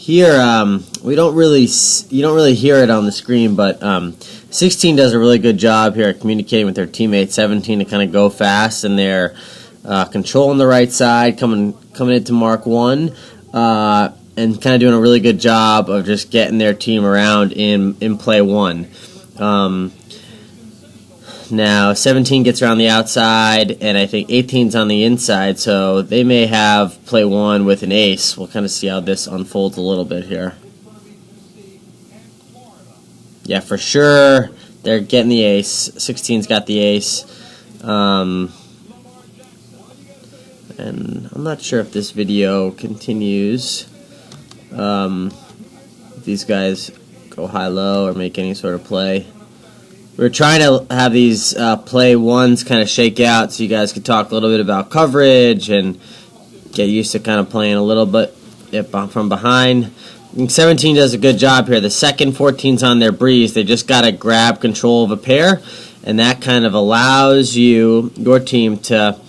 Here, you don't really hear it on the screen, but 16 does a really good job here at communicating with their teammates. 17 to kind of go fast, and they're controlling the right side, coming into Mark 1, and kind of doing a really good job of just getting their team around in play 1. Now, 17 gets around the outside, and I think 18's on the inside, so they may have play 1 with an ace. We'll kind of see how this unfolds a little bit here. Yeah, for sure, they're getting the ace. 16's got the ace. And I'm not sure if this video continues. If these guys go high-low or make any sort of play. We're trying to have these play ones kind of shake out so you guys could talk a little bit about coverage and get used to kind of playing a little bit from behind. I think 17 does a good job here. The second 14's on their breeze. They just got to grab control of a pair, and that kind of allows your team to,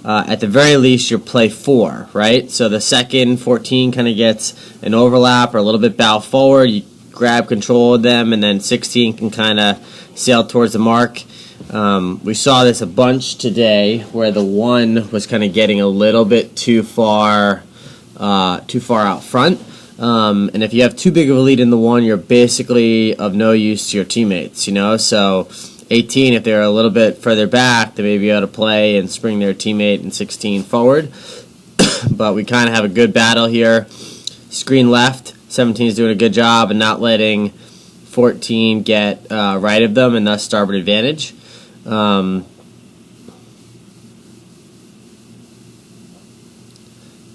at the very least, your play 4, right? So the second 14 kind of gets an overlap or a little bit bow forward. You grab control of them, and then 16 can kind of sail towards the mark. We saw this a bunch today where the 1 was kind of getting a little bit too far out front. And if you have too big of a lead in the 1, you're basically of no use to your teammates, So 18, if they're a little bit further back, they may be able to play and spring their teammate and 16 forward. But we kind of have a good battle here. Screen left, 17 is doing a good job and not letting 14 get right of them and thus starboard advantage. A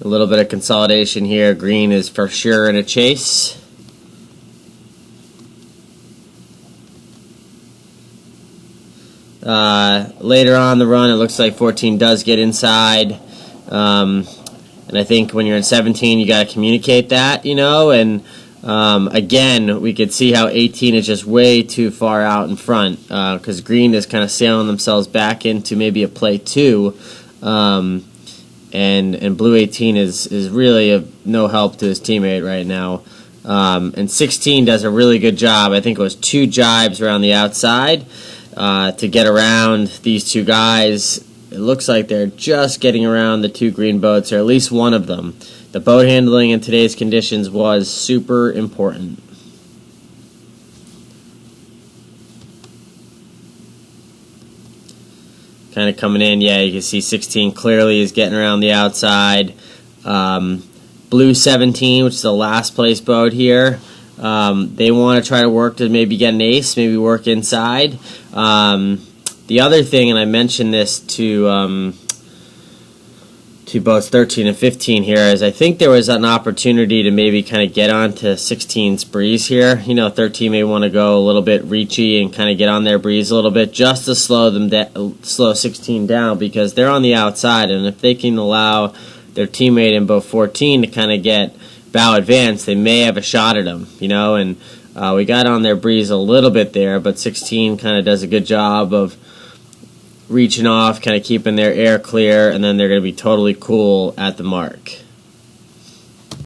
little bit of consolidation here. Green is for sure in a chase. Later on the run, it looks like 14 does get inside. And I think when you're in 17, you got to communicate that, and again, we could see how 18 is just way too far out in front because Green is kind of sailing themselves back into maybe a play 2, and Blue 18 is really of no help to his teammate right now. And 16 does a really good job. I think it was 2 jibes around the outside to get around these 2 guys. It looks like they're just getting around the 2 green boats, or at least one of them. The boat handling in today's conditions was super important. Kind of coming in, yeah, you can see 16 clearly is getting around the outside. Blue 17, which is the last place boat here, they want to try to work to maybe get an ace, maybe work inside. The other thing, and I mentioned this to boats 13 and 15 here, is I think there was an opportunity to maybe kind of get onto 16's breeze here. 13 may want to go a little bit reachy and kind of get on their breeze a little bit just to slow 16 down, because they're on the outside, and if they can allow their teammate in boat 14 to kind of get bow advance, they may have a shot at them, and we got on their breeze a little bit there, but 16 kind of does a good job of reaching off, kind of keeping their air clear, and then they're going to be totally cool at the mark.